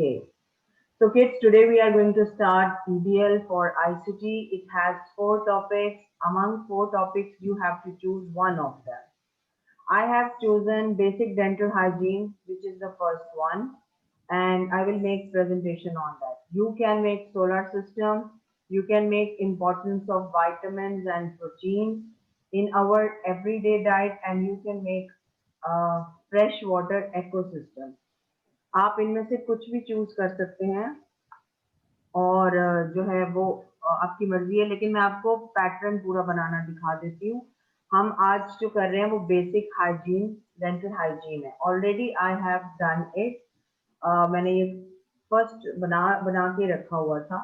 Okay. So kids, today we are going to start PBL for ICT. It has 4 topics. Among 4 topics, you have to choose one of them. I have chosen basic dental hygiene, which is the first one, and I will make presentation on that. You can make solar system, you can make importance of vitamins and proteins in our everyday diet, and you can make fresh water ecosystem. आप इनमें से कुछ भी choose कर सकते हैं और जो है वो आपकी मर्जी है, लेकिन मैं आपको पैटर्न पूरा बनाना दिखा देती हूँ। हम आज जो कर रहे हैं वो बेसिक हाइजीन, डेंटल हाइजीन है। Already I have done it. मैंने ये फर्स्ट बना बना के रखा हुआ था।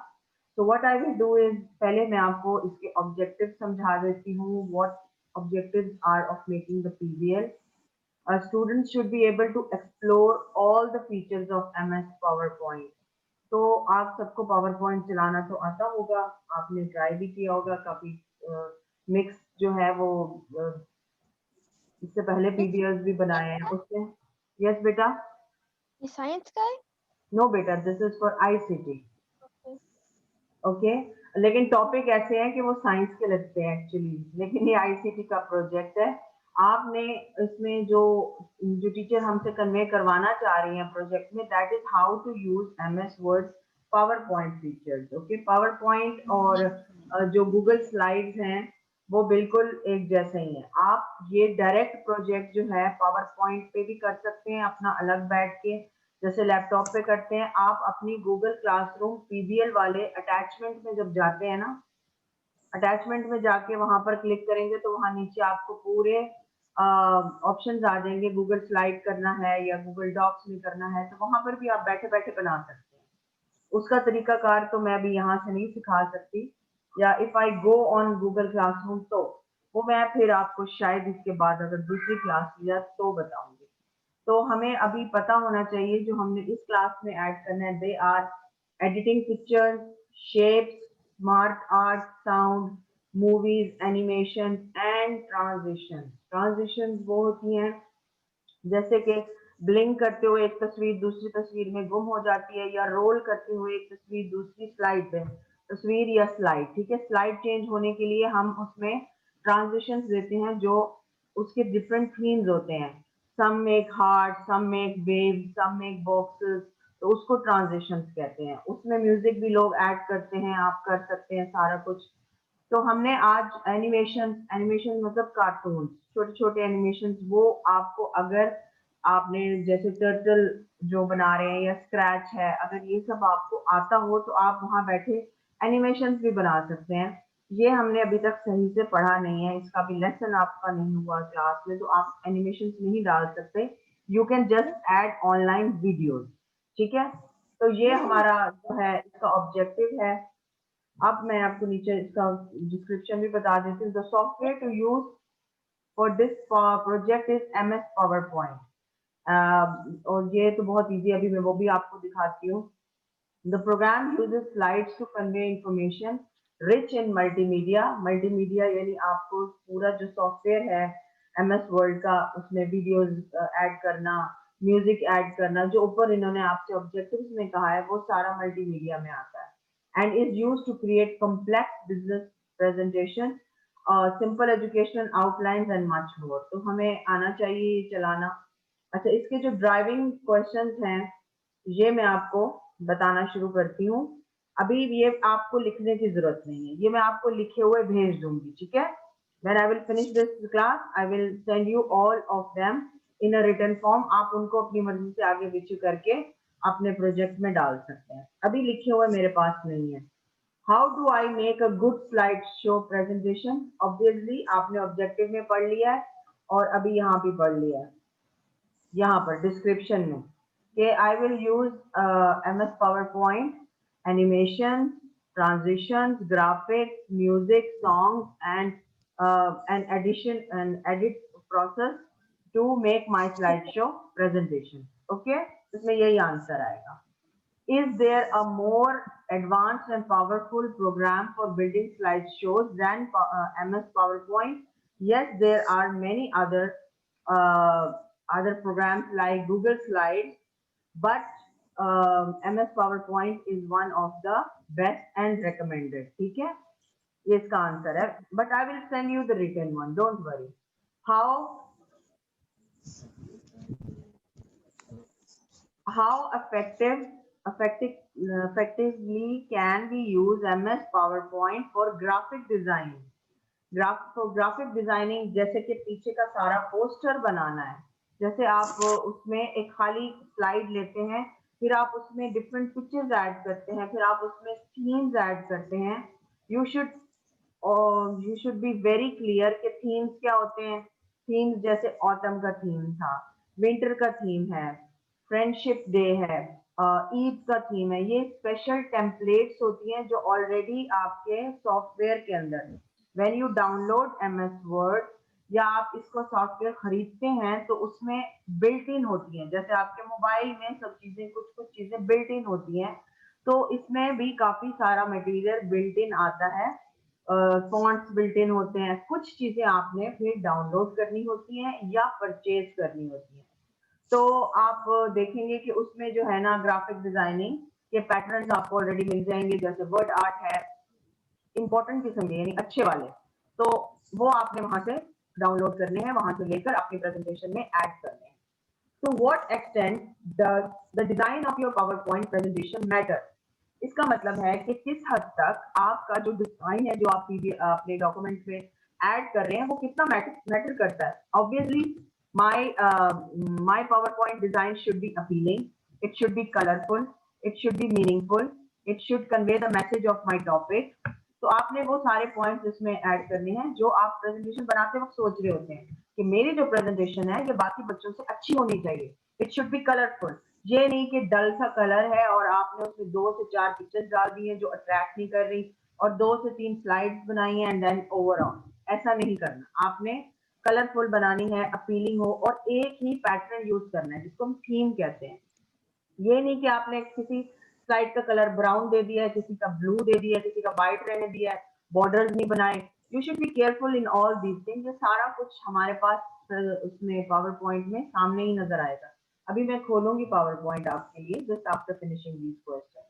तो what I will do is, पहले मैं आपको इसके ऑब्जेक्टिव समझा देती हूँ। What objectives are of making the PBL. Students should be able to explore all the features of MS PowerPoint. तो आप सबको पावर पॉइंट चलाना तो आता होगा, आपने ट्राई भी किया होगा काफी। मिक्स जो है वो इससे पहले पीबीएल्स भी बनाए हैं उससे। यस बेटा। ये साइंस का है। नो बेटा, this is for ICT. Okay. Okay. लेकिन टॉपिक ऐसे हैं कि वो साइंस के लगते हैं एक्चुअली, लेकिन ये आईसीटी का प्रोजेक्ट है। आपने इसमें जो जो टीचर हमसे कन्वे करवाना चाह रही हैं प्रोजेक्ट में, that is how to use MS Word power point features. Okay, power point और जो गूगल स्लाइड्स हैं वो बिल्कुल एक जैसे ही हैं। आप ये डायरेक्ट प्रोजेक्ट जो है पावर पॉइंट पे भी कर सकते हैं अपना अलग बैठ के, जैसे लैपटॉप पे करते हैं। आप अपनी गूगल क्लासरूम पीबीएल वाले अटैचमेंट में जब जाते हैं ना, अटैचमेंट में जाके वहां पर क्लिक करेंगे तो वहां नीचे आपको पूरे ऑप्शंस आ जाएंगे। गूगल स्लाइड करना है या गूगल डॉक्स में करना है तो वहां पर भी आप बैठे बैठे बना सकते हैं। उसका तरीकाकार तो मैं अभी यहाँ से नहीं सिखा सकती, या if I go on Google classroom तो वो मैं फिर आपको शायद इसके बाद अगर दूसरी क्लास लिया तो बताऊंगी। तो हमें अभी पता होना चाहिए जो हमने इस क्लास में ऐड करना है। They are editing pictures, shapes, smart art, sound, movies, animation and transition. Transition वो होती हैं जैसे कि ब्लिंक करते हुए एक तस्वीर दूसरी तस्वीर में गुम हो जाती है, या रोल करते हुए एक तस्वीर दूसरी स्लाइड पे, तस्वीर या स्लाइड, ठीक है। स्लाइड चेंज होने के लिए हम उसमें ट्रांजिशंस देते हैं जो उसके डिफरेंट थीम्स होते हैं। Some make heart, some make wave, some make boxes, तो उसको ट्रांजिशंस कहते हैं। उसमें म्यूजिक भी लोग ऐड करते हैं, आप कर सकते हैं सारा कुछ। तो हमने आज एनिमेशन, एनिमेशन मतलब कार्टून, छोटे छोटे एनिमेशन, वो आपको अगर आपने जैसे टर्टल जो बना रहे हैं या स्क्रैच है, अगर ये सब आपको आता हो तो आप वहां बैठे एनिमेशन भी बना सकते हैं। ये हमने अभी तक सही से पढ़ा नहीं है, इसका भी लेसन आपका नहीं हुआ क्लास में, तो आप एनिमेशन नहीं डाल सकते। You can just add online videos, ठीक है। तो ये हमारा जो है इसका ऑब्जेक्टिव है। अब मैं आपको नीचे इसका डिस्क्रिप्शन भी बता देती हूँ। The software to use for this project is MS power point. और ये तो बहुत इजी, अभी मैं वो भी आपको दिखाती हूँ। The program uses slides to convey information rich in multimedia. Multimedia यानी आपको पूरा जो सॉफ्टवेयर है एमएस वर्ड का, उसमें वीडियोज ऐड करना, म्यूजिक ऐड करना, जो ऊपर इन्होंने आपसे ऑब्जेक्टिव्स में कहा है वो सारा मल्टीमीडिया में आता है। and is used to create complex business presentation, simple educational outlines and much more। तो हमें आना चाहिए ये चलाना। अच्छा, इसके जो ड्राइविंग क्वेश्चंस हैं ये मैं आपको बताना शुरू करती हूँ। अभी ये आपको लिखने की जरूरत नहीं है, ये मैं आपको लिखे हुए भेज दूंगी, ठीक है। When I will finish this class, I will send you all of them in a written form। आप उनको अपनी मर्जी से आगे पीछे करके अपने प्रोजेक्ट में डाल सकते हैं, अभी लिखे हुए मेरे पास नहीं है। How do I make a good slide show presentation. Obviously आपने ऑब्जेक्टिव में पढ़ लिया है और अभी यहाँ भी पढ़ लिया है, यहाँ पर डिस्क्रिप्शन में कि I will use MS power point, animation, transition, graphics, music, song and addition and edit process to make my slide show presentation. Okay, इसमें यही आंसर आएगा। Is there a more advanced and powerful program for building slideshows than MS PowerPoint? Yes, there are many uh, other programs like Google Slides, but MS PowerPoint is one of the best and recommended. ठीक है, ये इसका answer है. But I will send you the written one. Don't worry. How effectively can we use MS PowerPoint for graphic design? Graphic designing, जैसे कि पीछे का सारा पोस्टर बनाना है, जैसे आप उसमें एक खाली स्लाइड लेते हैं, फिर आप उसमें डिफरेंट पिक्चर्स ऐड करते हैं, फिर आप उसमें थीम्स ऐड करते हैं. You should be very clear कि थीम्स क्या होते हैं. थीम्स जैसे ऑटम का थीम था, विंटर का थीम है, फ्रेंडशिप डे है, ईद का थीम है. ये स्पेशल टेम्पलेट्स होती हैं जो ऑलरेडी आपके सॉफ्टवेयर के अंदर है. When you download MS word या आप इसको सॉफ्टवेयर खरीदते हैं तो उसमें बिल्ट इन होती हैं, जैसे आपके मोबाइल में सब चीजें कुछ कुछ चीजें बिल्ट इन होती हैं, तो इसमें भी काफी सारा मटेरियल बिल्ट इन आता है. फॉन्ट्स बिल्ट इन होते हैं, कुछ चीजें आपने फिर डाउनलोड करनी होती हैं या परचेज करनी होती हैं. तो आप देखेंगे कि उसमें जो है ना ग्राफिक डिजाइनिंग के पैटर्न्स आपको ऑलरेडी मिल जाएंगे, जैसे वर्ड आर्ट है, इंपॉर्टेंट किस्म के यानी अच्छे वाले, तो वो आपने वहां से डाउनलोड करने हैं, वहां से लेकर अपनी प्रेजेंटेशन में ऐड करने हैं. To what extent does the design of your PowerPoint presentation matter? इसका मतलब है कि किस हद तक आपका जो डिजाइन है जो आप अपने डॉक्यूमेंट में ऐड कर रहे हैं वो कितना मैटर करता है. Obviously my PowerPoint design should be appealing, it should be colorful, it should be meaningful, it should convey the message of my topic. तो आपने वो सारे पॉइंट्स इसमें ऐड करने हैं जो आप प्रेजेंटेशन बनाते वक्त सोच रहे होते हैं कि मेरी जो प्रेजेंटेशन है ये बाकी बच्चों से अच्छी होनी चाहिए. It should be colourful. ये नहीं कि डल सा कलर है और आपने उसमें 2 से 4 पिक्चर्स डाल दी हैं जो अट्रैक्ट नहीं कर रही और 2 से 3 स्लाइड्स बनाई हैं एंड देन ओवरऑल. ऐसा नहीं करना. आपने कलरफुल बनानी है, अपीलिंग हो और एक ही पैटर्न यूज करना है जिसको हम थीम कहते हैं. ये नहीं कि आपने किसी स्लाइड का कलर ब्राउन दे दिया है, किसी का ब्लू दे दिया है, किसी का व्हाइट रहने दिया है, बॉर्डर्स नहीं बनाए. You should be careful in all these things. ये सारा कुछ हमारे पास उसमें पावर पॉइंट में सामने ही नजर आएगा. अभी मैं खोलूंगी पावर पॉइंट आपके लिए just after finishing these question.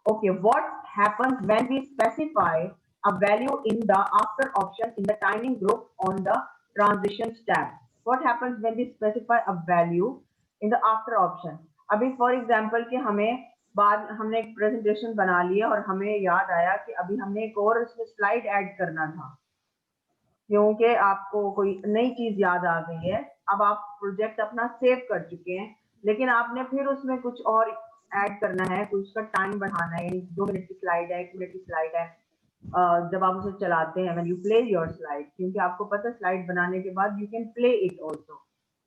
Okay, what happens when we specify a value in the after option in the timing group on the transitions tab? What happens when we specify a value in the after option? अभी for example कि हमें बाद हमने एक presentation बना लिया और हमें याद आया कि अभी हमने एक और इसमें स्लाइड ऐड करना था क्योंकि आपको कोई नई चीज याद आ गई है. अब आप प्रोजेक्ट अपना सेव कर चुके हैं लेकिन आपने फिर उसमें कुछ और ऐड करना है, कुछ उसका टाइम बढ़ाना है. 2 मिनट की स्लाइड है, 1 मिनट की स्लाइड है. जब आप उसे चलाते हैं when you play your slide, क्योंकि आपको पता है स्लाइड बनाने के बाद you can play it also,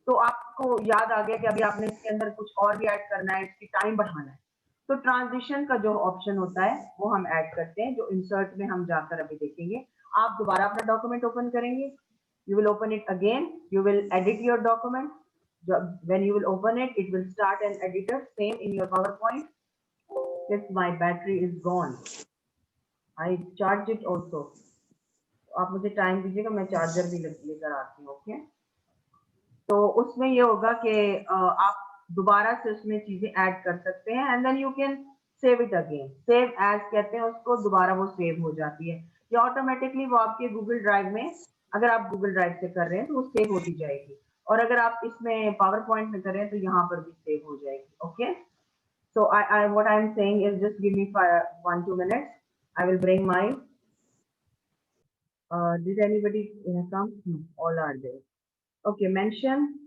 तो आपको याद आ गया कि अभी आपने इसके अंदर कुछ और भी ऐड करना है, इसकी टाइम बढ़ाना है, तो ट्रांजिशन का जो ऑप्शन होता है वो हम ऐड करते हैं, जो इंसर्ट में हम जाकर अभी देखेंगे. आप दोबारा अपना डॉक्यूमेंट ओपन करेंगे, you will open it again, you will edit your document. When you will open it, it will start an editor, same in your PowerPoint. If my battery is gone, I charge it also. आप मुझे time दीजिएगा, मैं charger भी लेकर आती हूँ. Okay, तो उसमें ये होगा कि आप दोबारा से उसमें चीजें ऐड कर सकते हैं and then you can save it again. Save as कहते हैं उसको, दोबारा वो सेव हो जाती है या ऑटोमेटिकली वो आपके गूगल ड्राइव में, अगर आप गूगल ड्राइव से कर रहे हैं तो वो सेव होती जाएगी, और अगर आप इसमें पावर पॉइंट में कर रहे हैं तो यहाँ पर भी सेव हो जाएगी. Okay, so what I'm saying is just give me 1-2 minutes. I will bring my did anybody come? No, all are there. Okay, mention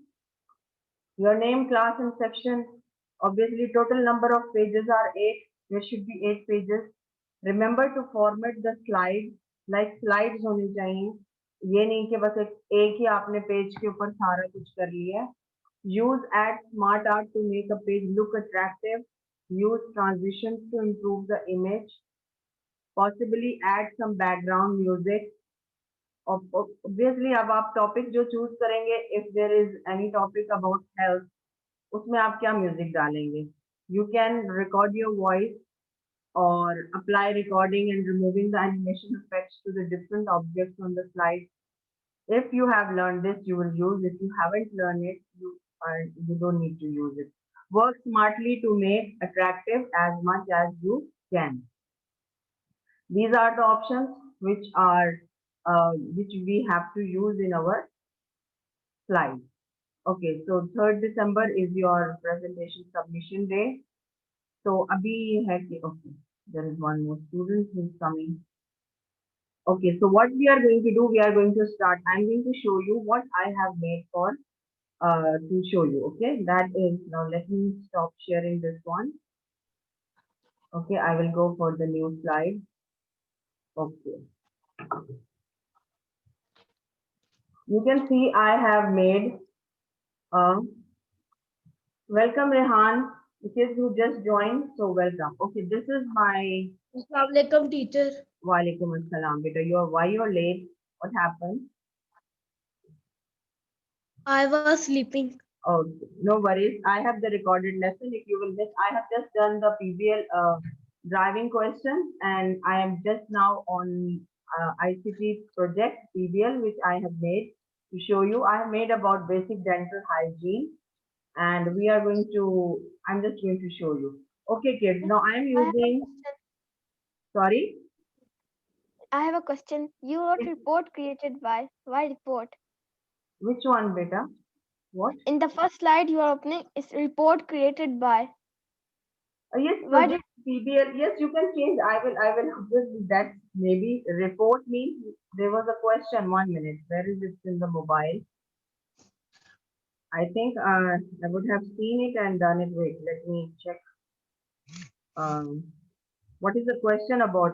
your name, class and section. Obviously total number of pages are 8. There should be 8 pages. Remember to format the slide like slides होनी चाहिए. ये नहीं कि बस एक ही आपने page के ऊपर सारा कुछ कर लिया. Use add smart art to make a page look attractive. Use transitions to improve the image. Possibly add some background music. Obviously अब आप टॉपिक जो चूज करेंगे, if there is any topic about health, उसमें आप क्या music डालेंगे. You can record your voice or apply recording and removing the animation effects to the different objects on the slide. If you have learned this, you will use it. If you haven't learned it, you don't need to use it. Work smartly to make attractive as much as you can. These are the options which we have to use in our slide. Okay, so 3rd December is your presentation submission day. So abhi hai ki, okay, there is one more student who is coming. Okay, so what we are going to do, we are going to start. I'm going to show you what I have made for to show you. Okay, that is, now let me stop sharing this one. Okay, I will go for the new slide. Okay, you can see I have made welcome Rehan, the kids who just joined, so welcome. Okay, this is my Assalamualaikum, teacher. Walaikum assalam, beta. Why you're late? What happened? I was sleeping. Oh, no worries. I have the recorded lesson. If you will miss, I have just done the PBL driving questions, and I am just now on ICT project PBL, which I have made to show you. I have made about basic dental hygiene, and we are going to. I'm just going to show you. Okay, kids. Now I am I have a using. question. Sorry. I have a question. You wrote report created by. Why report? Which one, beta? What? In the first slide you are opening is report created by. Yes, Why project PBL. Yes, you can change. I will just that maybe report means there was a question. 1 minute. Where is it in the mobile? I think I would have seen it and done it. Wait, let me check. What is the question about?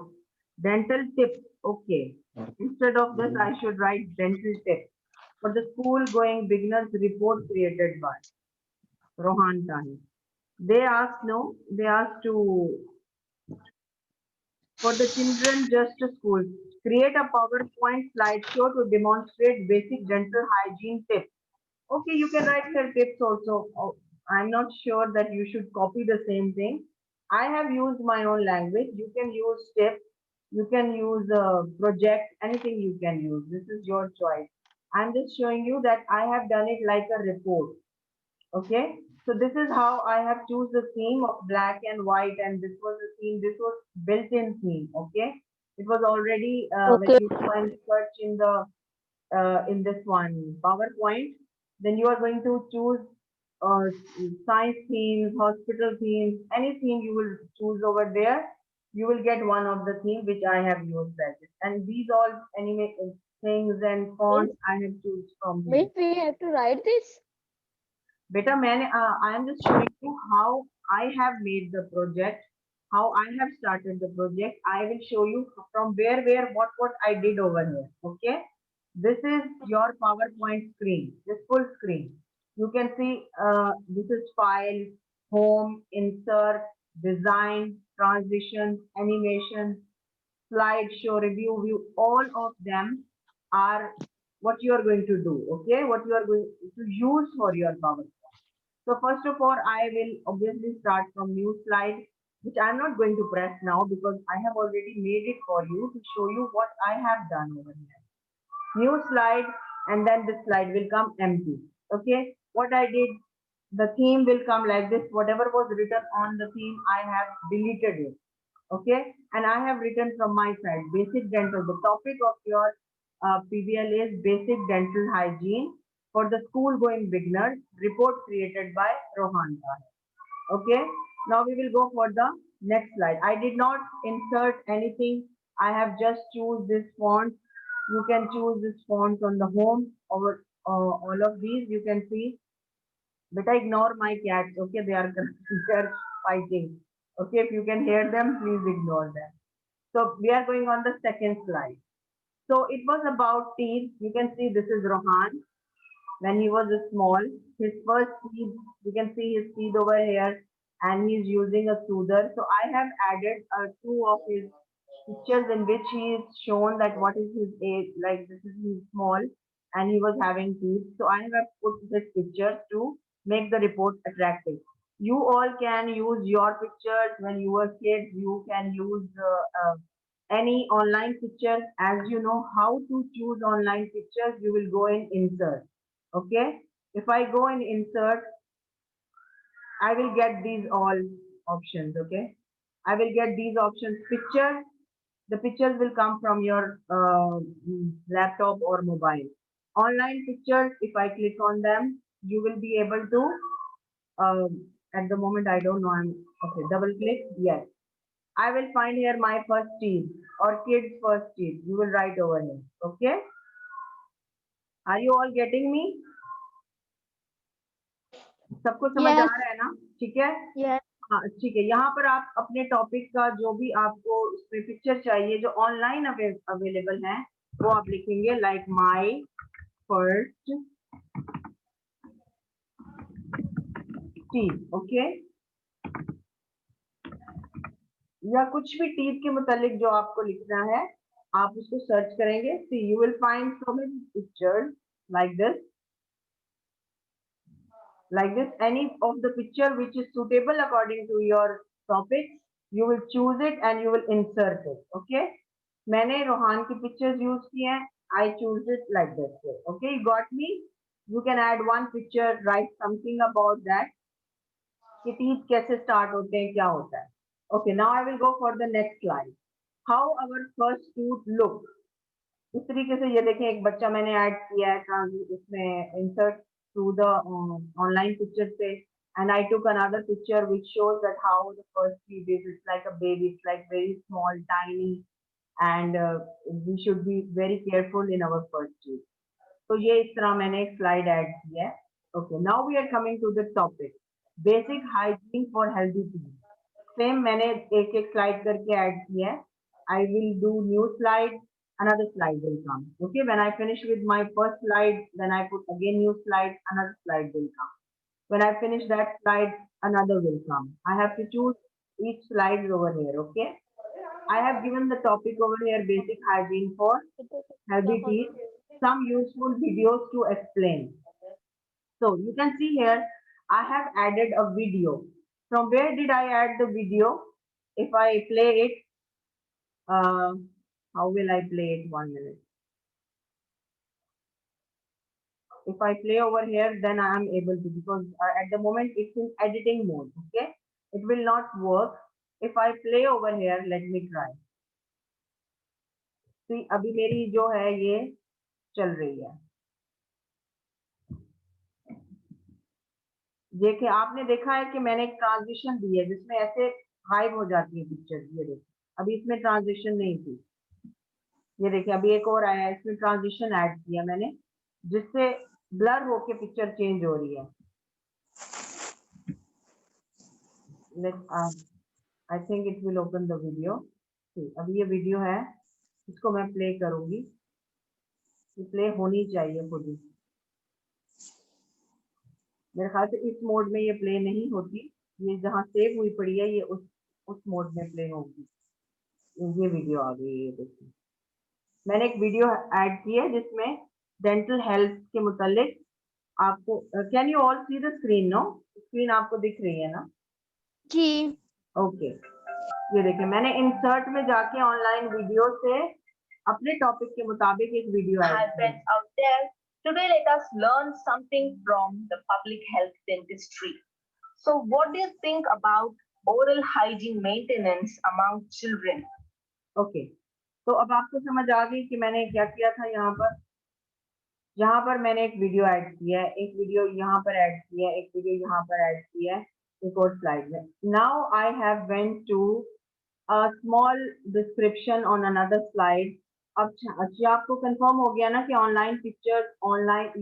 Dental tips. Okay. Instead of this, I should write dental tips for the school going beginners report created by Rohan Tahi. They asked no. They asked to for the children just to school. Create a PowerPoint slideshow to demonstrate basic dental hygiene tips. Okay, you can write your tips also. Oh, I'm not sure that you should copy the same thing. I have used my own language. You can use tips. You can use project. Anything you can use. This is your choice. I'm just showing you that I have done it like a report. Okay, so this is how I have choose the theme of black and white, and this was the theme. This was built-in theme. Okay, it was already when Okay. you go and search in this one PowerPoint, then you are going to choose uh, science themes, hospital themes, any theme you will choose over there. You will get one of the theme which I have used that. And these all anime things and fonts I have choose from here. Means we have to write this. Beta, I am just showing you how I have made the project, how I have started the project. I will show you from what I did over here. Okay, this is your PowerPoint screen, this full screen. You can see this is file, home, insert, design, transition, animation, slideshow, review, view. All of them are what you are going to do. Okay, what you are going to use for your PowerPoint. So first of all, I will obviously start from new slide, which I'm not going to press now because I have already made it for you to show you what I have done over here. New slide, and then this slide will come empty. Okay, what I did, the theme will come like this. Whatever was written on the theme, I have deleted it. Okay, and I have written from my side, basic dental. The topic of your PBL is basic dental hygiene for the school going beginners, report created by Rohan Khan. Okay, now we will go for the next slide. I did not insert anything. I have just choose this font. You can choose this font on the home over all of these. You can see, but I ignore my cats. Okay, they are they are fighting. Okay, if you can hear them, please ignore them. So we are going on the second slide. So it was about teeth. You can see this is Rohan when he was small. His first teeth, you can see his teeth over here, and he's using a soother. So I have added two of his pictures in which he is shown that what is his age, like this is his small, and he was having teeth. So I have put this picture to make the report attractive. You all can use your pictures when you were kids. You can use any online pictures. As you know how to choose online pictures, you will go in insert. Okay, if I go in insert, I will get these all options. Okay, I will get these options. Picture, the pictures will come from your laptop or mobile. Online pictures, if I click on them, you will be able to, at the moment I don't know, I'm okay, double click, yes, I will find here my first teeth or kids first teeth. You will write over here. Okay, are you all getting me? सबको समझ आ Yes. रहा है ना? ठीक है, Yes. हाँ ठीक है। यहाँ पर आप अपने टॉपिक का जो भी आपको उसमें पिक्चर चाहिए जो ऑनलाइन अवेलेबल है वो आप लिखेंगे, like my first teeth. Okay, या कुछ भी टीथ के मुतालिक जो आपको लिखना है आप उसको सर्च करेंगे। See you will find so many pictures like this, any of the picture which is suitable according to your topic, you will choose it and you will insert it. Okay, मैंने रोहान की pictures use की हैं, I choose it like this way. Okay, you got me? You can add one picture, write something about that कि teeth कैसे start होते हैं, क्या होता है. Okay, now I will go for the next slide. How our first tooth look. इस तरीके से ये देखें, एक बच्चा मैंने ऐड किया है इसमें insert through the online picture पे, and I took another picture which shows that how the first teeth is. It's like a baby, it's like very small, tiny, and we should be very careful in our first teeth. तो ये इस तरह मैंने एक slide add की है. Okay, now we are coming to the topic, basic hygiene for healthy teeth. Same मैंने एक एक स्लाइड करके ऐड किया है. I will do new slide, another slide will come. Okay, when I finish with my first slide, then I put again new slide, another slide will come. When I finish that slide, another will come. I have to choose each slide over here. Okay, I have given the topic over here, basic hygiene for healthy teeth, some useful videos to explain. So you can see here I have added a video. From where did I add the video? If I play it, how will I play it? 1 minute. If I play over here, then I am able to, because at the moment it's in editing mode. Okay, it will not work. If I play over here, let me try. See, अभी मेरी जो है ये चल रही है. देखिए, आपने देखा है कि मैंने एक ट्रांजिशन दी है जिसमें ऐसे गायब हो जाती है पिक्चर. ये देखिए, अभी इसमें ट्रांजिशन नहीं थी. ये देखिए, अभी एक और आया है, इसमें ट्रांजिशन ऐड किया मैंने जिससे ब्लर होके पिक्चर चेंज हो रही है. I think it will open the video. अभी ये वीडियो है, इसको मैं प्ले करूंगी. ये प्ले होनी चाहिए खुद ही. मेरे ख्याल से इस मोड में ये प्ले नहीं होती. ये जहाँ सेव हुई पड़ी है ये उस मोड में प्ले होगी. ये वीडियो आ गई है. देखिए, मैंने एक वीडियो ऐड की है जिसमें डेंटल हेल्थ के मुतालिक आपको, can you all see the screen? No, screen आपको दिख रही है ना? जी. ओके, ये देखिए, मैंने इंसर्ट में जाके ऑनलाइन वीडियो से अपने टॉपिक के मुताबिक एक वीडियो ऐड Hi की. friends out there. Today let us learn something from the public health dentistry. So what do you think about oral hygiene maintenance among children? Okay, तो अब आपको समझ आ गई कि मैंने क्या किया था. यहाँ पर मैंने एक वीडियो ऐड किया है, एक वीडियो यहाँ पर ऐड किया है, एक वीडियो यहाँ पर ऐड किया है, एक और स्लाइड में. Now I have went to a small description on another slide. अब अच्छा, आपको कंफर्म हो गया ना कि ऑनलाइन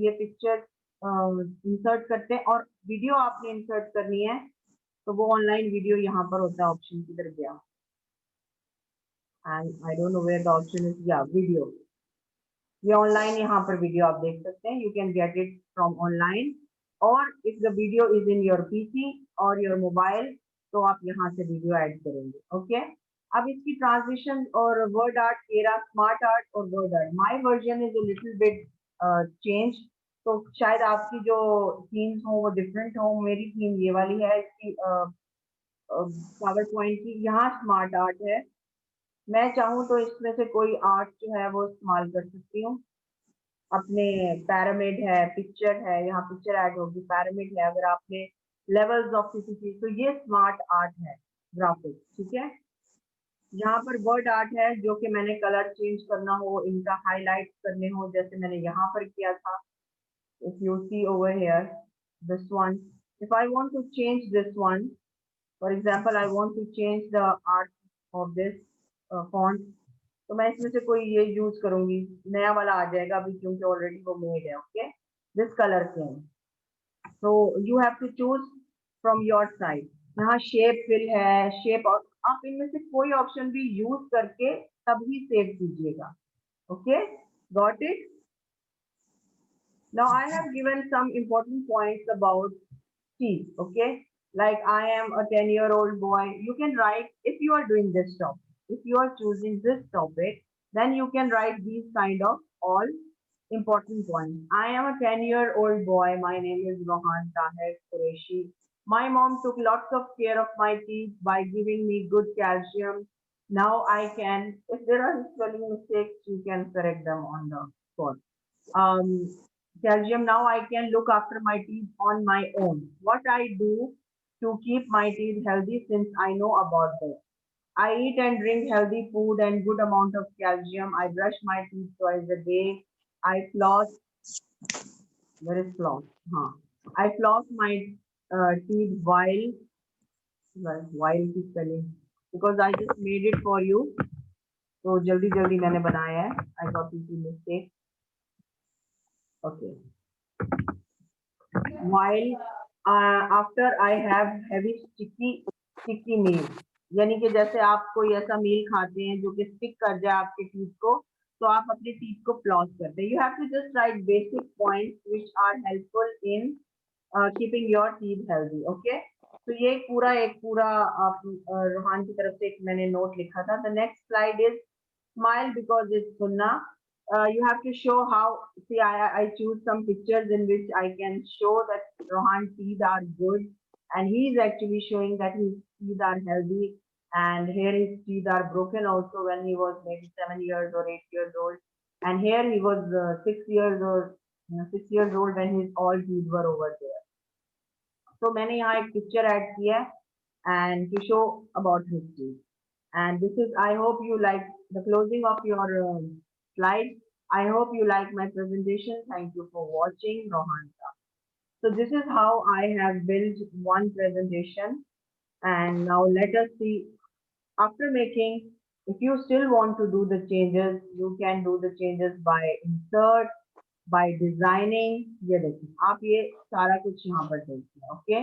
ये पिक्चर इंसर्ट करते हैं और वीडियो आपने इंसर्ट करनी है तो वो ऑनलाइन वीडियो यहाँ पर होता है. ऑप्शन किधर गया? And I don't know where the option is. या वीडियो, ये ऑनलाइन यहाँ पर वीडियो आप देख सकते हैं. You can get it from online, और if the video is in your PC और योर मोबाइल तो आप यहाँ से वीडियो ऐड करेंगे. ओके, अब इसकी ट्रांजिशन और वर्ड आर्ट, केरा स्मार्ट आर्ट और word art, my version is a little bit change. तो शायद आपकी जो थीम्स हो वो डिफरेंट हो. मेरी थीम ये वाली है इसकी पावर पॉइंट की. यहाँ स्मार्ट आर्ट है. मैं चाहूँ तो इसमें से कोई आर्ट जो है वो इस्तेमाल कर सकती हूँ. अपने पैरामिड है, पिक्चर है, यहाँ पिक्चर ऐड होगी, पैरामिड है. अगर आपने लेवल्स ऑफ किसी चीज, तो ये स्मार्ट आर्ट है, ग्राफिक्स, ठीक है। यहाँ पर वर्ड आर्ट है जो कि मैंने कलर चेंज करना हो, इनका हाईलाइट करने हो, जैसे मैंने यहाँ पर किया था। If you see over here this one, if I want to change this one, for example I want to change the art of this font, तो मैं इसमें से कोई ये यूज करूंगी, नया वाला आ जाएगा अभी क्योंकि ऑलरेडी वो मेड है। Okay, this colour same, so you have to choose from your side। यहाँ शेप फिल है, शेप, और आप इनमें से कोई ऑप्शन भी यूज करके तभी सेव कीजिएगा। Okay, got it. Now I have given some important points about teeth. Okay, like I am a 10-year-old boy, you can write, if you are doing this topic, if you are choosing this topic, then you can write these kind of all important points. I am a 10-year-old boy. My name is Rohan Tahir Qureshi. My mom took lots of care of my teeth by giving me good calcium. Now I can, if there are spelling mistakes, you can correct them on the spot. Calcium, now I can look after my teeth on my own. What I do to keep my teeth healthy, since I know about this. I eat and drink healthy food and good amount of calcium. I brush my teeth twice a day. I floss. Where is floss? Huh. I floss my teeth while it is spelling, because I just made it for you. So जल्दी जल्दी मैंने बनाया है. I got little mistake. Okay. While after I have heavy sticky meal, यानी कि जैसे आप कोई ऐसा मील खाते हैं जो कि स्टिक कर जाए आपके टीथ को, तो आप अपने टीथ को फ्लॉस करते हैं। You have to just write basic points which are helpful in keeping your teeth healthy. Okay, तो ये एक पूरा आप रोहान की तरफ से एक मैंने नोट लिखा था। The next slide is smile because it's सुनना। You have to show how, see, I choose some pictures in which I can show that Rohan's teeth are good, and he is actually showing that his teeth are healthy, and here his teeth are broken also when he was maybe 7 years or 8 years old, and here he was 6 years old when his all teeth were over there. So मैंने यहाँ एक picture add किया है and to show about his teeth. And this is, I hope you like the closing of your slide. I hope you like my presentation. Thank you for watching, Rohan. So this is how I have built one presentation. And now let us see, after making, if you still want to do the changes, you can do the changes by insert, by designing. ये देखिए, आप ये सारा कुछ यहाँ पर देखिए। Okay,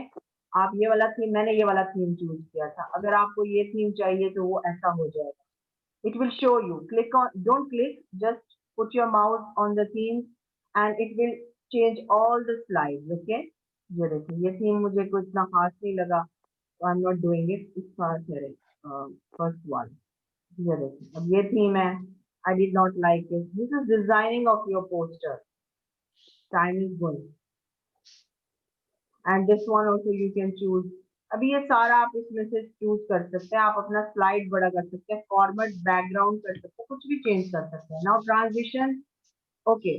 आप ये वाला थीम, मैंने ये वाला थीम चूज किया था। अगर आपको ये थीम चाहिए तो वो ऐसा हो जाएगा। It will show you. Click on, don't click, just put your mouse on the theme and it will change all the slides. Okay, ये देखिए, ये थीम मुझे कोई इतना खास नहीं लगा, so I'm not doing it. It's first one. ये देखिए, अब ये थीम है, I did not like it. This is designing of your poster. Time is going. And this one also you can choose. अभी ये सारा आप इसमें से चूज कर सकते हैं। आप अपना स्लाइड बड़ा कर सकते हैं, फॉर्मेट, बैकग्राउंड कर सकते हैं, कुछ भी चेंज कर सकते हैं। Now transition. ओके,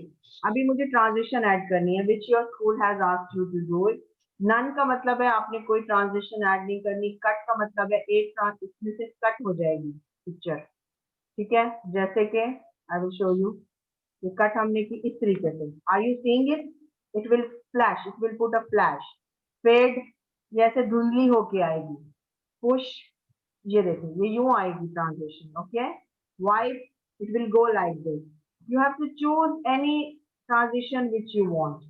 अभी मुझे ट्रांजिशन ऐड करनी है, which your school has asked you to do it. None का मतलब है आपने कोई ट्रांजिशन ऐड नहीं करनी। कट का मतलब है एक इसमें से कट हो जाएगी पिक्चर, ठीक है। जैसे कि आई विल शो यू, ये कट हमने की इस तरीके से। Are you seeing it? It will flash, it will put a flash. Fade जैसे धुंधली होके आएगी। पुश, ये देखिए, ये यूं आएगी transition. Okay, wipe, it will go like this. You have to choose any transition which you want.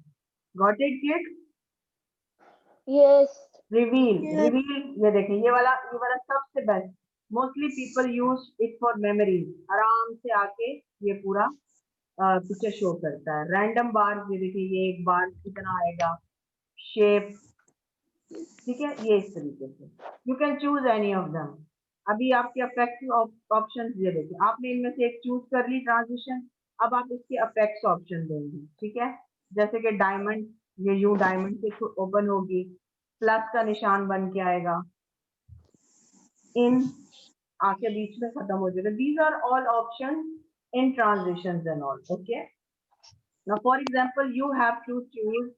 Got it kid? Yes. Reveal, Yes. Reveal, ये देखिए, ये वाला सबसे best. Mostly people use it for memories. आराम से आके ये पूरा पिक्चर शो करता है। रैंडम बार, ये देखिए, ये एक बार कितना आएगा। शेप, ठीक है, ये इस तरीके से। You can choose any of them. अभी आपके अफेक्ट ऑप्शन ये देखिए, आपने इनमें से एक चूज कर ली ट्रांजिशन। अब आप इसके अफेक्ट्स ऑप्शन देंगे, ठीक है। जैसे कि डायमंड, ये यू डायमंड से ओपन होगी, प्लस का निशान बन के आएगा, इन आके बीच में खत्म हो जाएगा। These are all option in transitions and all. Okay, now for example you have to choose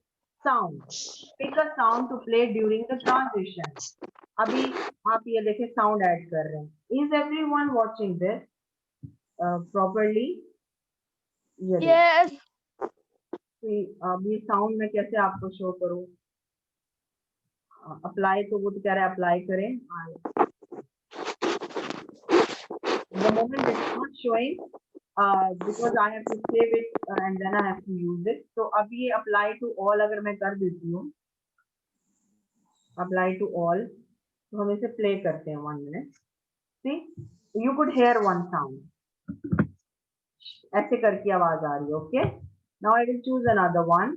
sound. Pick a sound to play during the transition. अभी आप ये देखें sound add कर रहे हैं. Is everyone watching this properly? Yes. अभी sound में कैसे आपको show करूँ? Apply तो वो तो कह रहा है apply करें. The moment it's not showing, because I have to save it and then I have to use it. So अभी ये apply to all अगर मैं कर देती हूँ, apply to all, तो हम इसे play करते हैं 1 minute. See, you could hear one sound. ऐसे करके आवाज आ रही है. Okay. Now I will choose another one.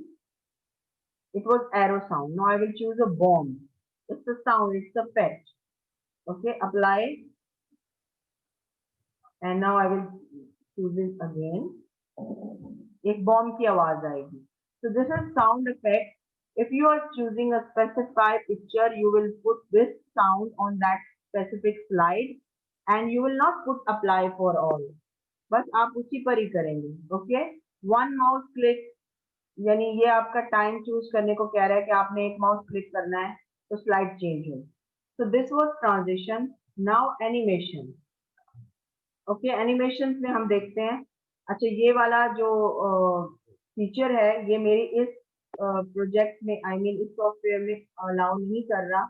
It was arrow sound. Now I will choose a bomb. It's a sound. It's a pet. Okay. Apply. And now I will choose it again. एक bomb की आवाज आएगी. So this is sound effect. If you are choosing a specified picture, you will put this sound on that specific slide, and you will not put apply for all. बस आप उसी पर ही करेंगे. Okay? One mouse click, यानी ये आपका time choose करने को कह रहा है कि आपने एक माउस क्लिक करना है तो स्लाइड चेंज हो. So this was transition. Now animation. Okay, animation में हम देखते हैं. अच्छा, ये वाला जो फीचर है ये मेरी इस प्रोजेक्ट में इस सॉफ्टवेयर में अलाउ नहीं कर रहा,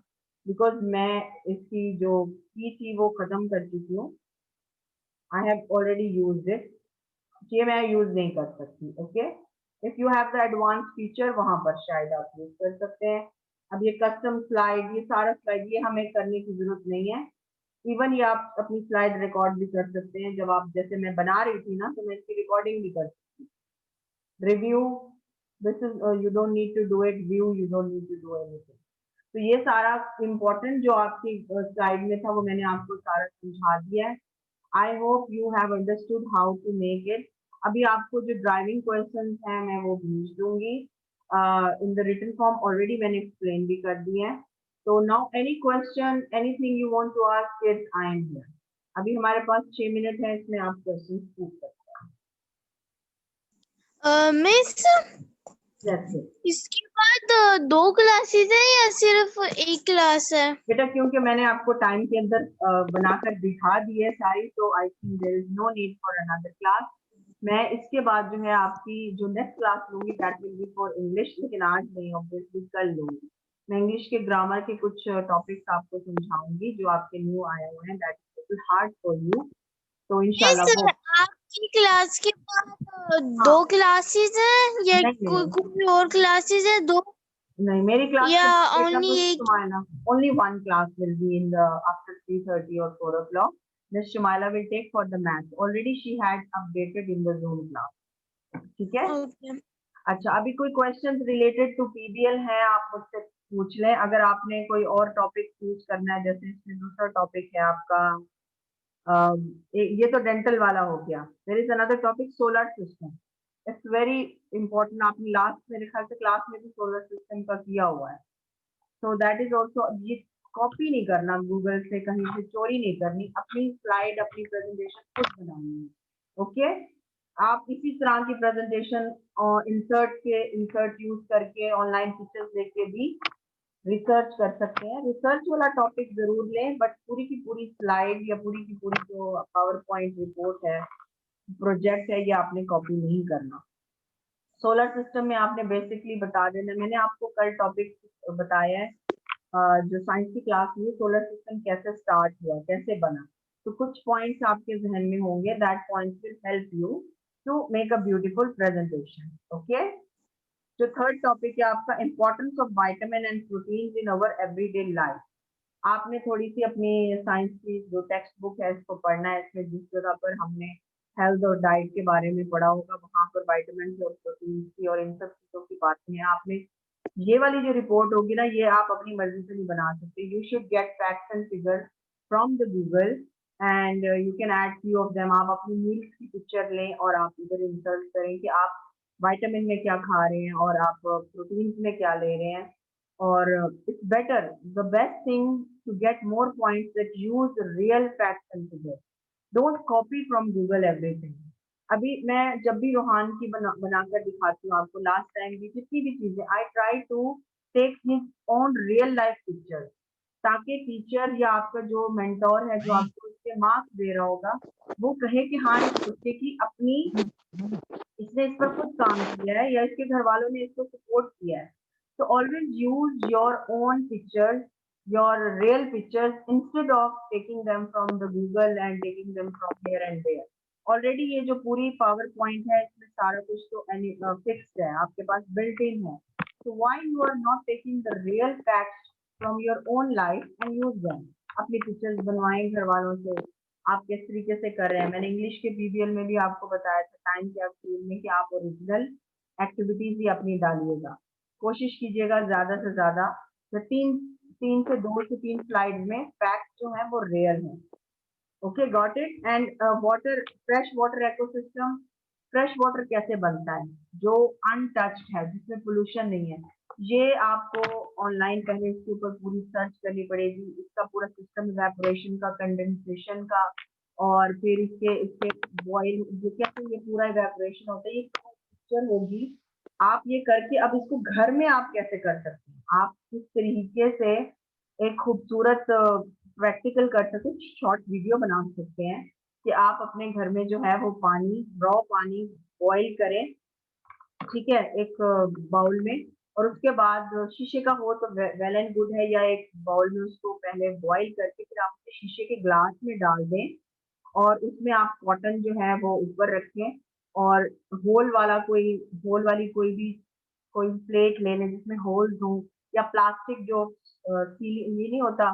बिकॉज मैं इसकी जो की थी वो खत्म कर चुकी हूँ. I have already used it. ये मैं यूज नहीं कर सकती. Okay, if you have the advance feature वहां पर शायद आप यूज कर सकते हैं. अब ये कस्टम स्लाइड, ये सारा स्लाइड ये हमें करने की जरूरत नहीं है. इवन ये आप अपनी स्लाइड रिकॉर्ड भी कर सकते हैं. जब आप, जैसे मैं बना रही थी ना, तो मैं इसकी रिकॉर्डिंग भी कर सकती हूँ. Review, this is, you don't need to do it. View, you don't need to do anything. तो ये सारा इम्पोर्टेंट जो आपकी स्लाइड में था वो मैंने आपको सारा समझा दिया है. I hope you have understood how to make it. अभी आपको जो ड्राइविंग क्वेश्चन हैं मैं वो भेज दूंगी in the written form. Already मैंने एक्सप्लेन भी कर दिए हैं. So now any question, anything you want to ask it, I am here. अभी हमारे पास 6 मिनट है, इसमें आप क्वेश्चन पूछ सकते हैं. मिस, इसके बाद 2 क्लासेस है या सिर्फ एक क्लास है? बेटा, क्योंकि मैंने आपको टाइम के अंदर बनाकर दिखा दी है सारी, तो I think there is no need for another class. मैं इसके बाद जो है आपकी जो नेक्स्ट क्लास लूंगी that will be for English, लेकिन आज नहीं, ऑब्वियसली कल लूंगी. मैं इंग्लिश के ग्रामर के कुछ टॉपिक्स आपको समझाऊंगी जो आपके न्यू आए हुए हैं. That is hard for you. तो इंशाल्लाह आपकी क्लास के बाद 2 क्लासेस हैं या कोई और क्लासेस है? 2 नहीं, मेरी क्लास या ओनली एक? only one class will be in the after 3:30 or 4 o'clock. Miss Shumaila will take for the math. Already she had updated in the Zoom class. ठीक है? Okay. अच्छा, अभी कोई क्वेश्चंस रिलेटेड टू पीबीएल है आप मुझसे पूछ लें. अगर आपने कोई और टॉपिक चूज करना है, जैसे इसमें दूसरा टॉपिक है आपका, ये तो डेंटल वाला हो गया. There is another topic, solar system. It's very important. आपने लास्ट मेरे ख्याल से क्लास में भी सोलर सिस्टम का किया हुआ है. So that is also. ये कॉपी नहीं करना गूगल से, कहीं से चोरी नहीं करनी. अपनी स्लाइड, अपनी प्रेजेंटेशन खुद बनानी है. ओके, आप इसी तरह की प्रेजेंटेशन इंसर्ट यूज करके ऑनलाइन फीचर्स देख के भी रिसर्च कर सकते हैं. रिसर्च वाला टॉपिक जरूर लें, बट पूरी की पूरी स्लाइड या पूरी की पूरी जो पावर पॉइंट रिपोर्ट है, प्रोजेक्ट है, ये आपने कॉपी नहीं करना. सोलर सिस्टम में आपने बेसिकली बता देना. मैंने आपको कल टॉपिक बताया है जो साइंस की क्लास में, सोलर सिस्टम कैसे स्टार्ट हुआ, कैसे बना. तो कुछ पॉइंट्स आपके जहन में होंगे. That points will help you to make a beautiful presentation. Okay, जो थर्ड टॉपिक है आपका, importance of vitamin and proteins in our everyday life. आपने थोड़ी सी अपनी साइंस की जो टेक्स्ट बुक है इसको पढ़ना है. इसमें जिस जगह पर हमने हेल्थ और डाइट के बारे में पढ़ा होगा, वहां पर विटामिन और प्रोटीन की और इन सब चीजों की बातें हैं. आपने ये वाली जो रिपोर्ट होगी ना, ये आप अपनी मर्जी से नहीं बना सकते. You should get facts and figure from the Google and you can add few of them. आप अपनी मील्स की पिक्चर लें और आप इधर इंसर्ट करें कि आप विटामिन में क्या खा रहे हैं और आप प्रोटीन में क्या ले रहे हैं. और it's better, the best thing to get more points that use real facts and figures. Don't copy from Google everything. अभी मैं जब भी रोहान की बनाकर दिखाती हूँ आपको, लास्ट टाइम भी जितनी भी चीजें, I try to take his own real life picture, ताकि टीचर या आपका जो मेंटोर है जो आपको उसके मार्क्स दे रहा होगा, वो कहे कि हाँ इस बच्चे की अपनी, इसने इस पर खुद काम किया है या इसके घर वालों ने इसको सपोर्ट किया है. So always use your own pictures, your real pictures, instead of taking them from the Google and taking them from here and there. Already ये जो पूरी पावर पॉइंट है इसमें सारा कुछ तो फिक्स्ड है, आपके पास बिल्ट इन है. So why you are not taking the real facts from your own life and use them? अपनी पिक्चर्स बनवाएं घर वालों से, आप किस तरीके से कर रहे हैं. मैंने इंग्लिश के पीबीएल में भी आपको बताया था टाइम के स्कूल में कि आप ओरिजिनल एक्टिविटीज ही अपनी डालिएगा. कोशिश कीजिएगा ज्यादा से ज्यादा तो तीन से 2 से 3 स्लाइड में फैक्ट जो है वो रियल है. Okay, got it. And water, fresh water ecosystem, fresh water कैसे बनता है जो अनटच्ड है, जिसमें पोल्यूशन नहीं है, ये आपको ऑनलाइन पहले इसके ऊपर पूरी सर्च करनी पड़ेगी. इसका पूरा सिस्टम इवेपोरेशन का, कंडेंसेशन का, और फिर इसके इसके बॉयल, जो कैसे ये पूरा इवेपोरेशन होता है, ये पिक्चर होगी. आप ये करके अब इसको घर में आप कैसे कर सकते हैं, आप किस तरीके से एक खूबसूरत प्रैक्टिकल कर सकते हैं, शॉर्ट वीडियो बना सकते हैं कि आप अपने घर में जो है वो पानी, रॉ पानी बॉईल करें, ठीक है, एक बाउल में, और उसके बाद शीशे का हो तो वेल एंड गुड है, या एक बाउल में उसको पहले बॉईल करके फिर आप उसे शीशे के ग्लास में डाल दें, और उसमें आप कॉटन जो है वो ऊपर रखें, और होल वाली कोई प्लेट ले लें जिसमें होल्स हो, या प्लास्टिक जो ये नहीं होता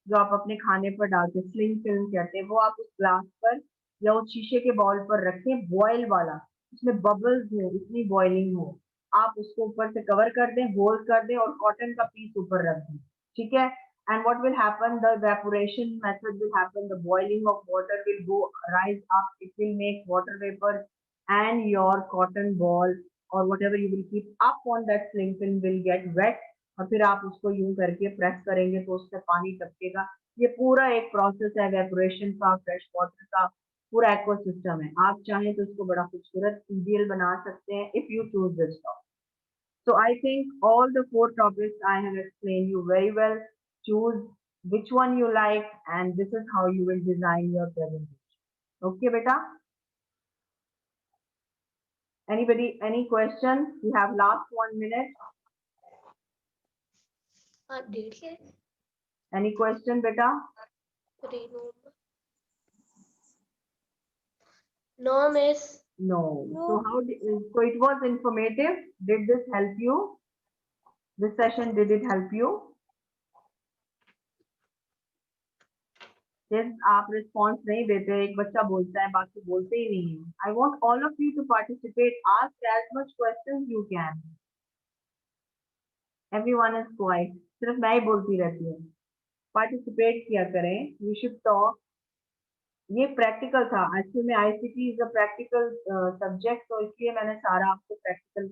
जो आप अपने खाने पर डालते, स्लिंग फिल्म कहते हैं, वो आप उस ग्लास पर या उस शीशे के बाउल पर रखें, बॉयल वाला, उसमें बबल्स हो, इतनी बॉइलिंग हो, आप उसको ऊपर से कवर कर दें, होल्ड कर दें, और कॉटन का पीस ऊपर रख दें, ठीक है. And what will happen? The evaporation method will happen. The boiling of water will go rise up. It will make water vapor, and your cotton ball or whatever you will keep up on that sling film will get wet. और फिर आप उसको यूं करके press करेंगे तो उससे पानी टपकेगा. ये पूरा एक प्रोसेस है evaporation का, फ्रेश वाटर का पूरा इकोसिस्टम है. आप चाहें तो इसको बड़ा खूबसूरत पीबीएल बना सकते हैं if you choose this topic. So I think all the 4 topics I have explained you very well. Choose which one you like, and this is how you will design your presentation. Okay, beta? Anybody, any questions? You have last 1 minute. Any question, beta? No, miss. No. So so it was informative. Did this help you? This session, did it help you? Yes, आप response नहीं देते, एक बच्चा बोलता है बाकी बोलते ही नहीं है. I want all of you to participate. Ask as much questions you can. Everyone is quiet. सिर्फ मैं ही बोलती रहती हूँ. पार्टिसिपेट किया करें. We should talk. ये प्रैक्टिकल था. एक्चुअली में ICT is a practical subject, तो इसलिए मैंने सारा आपको प्रैक्टिकल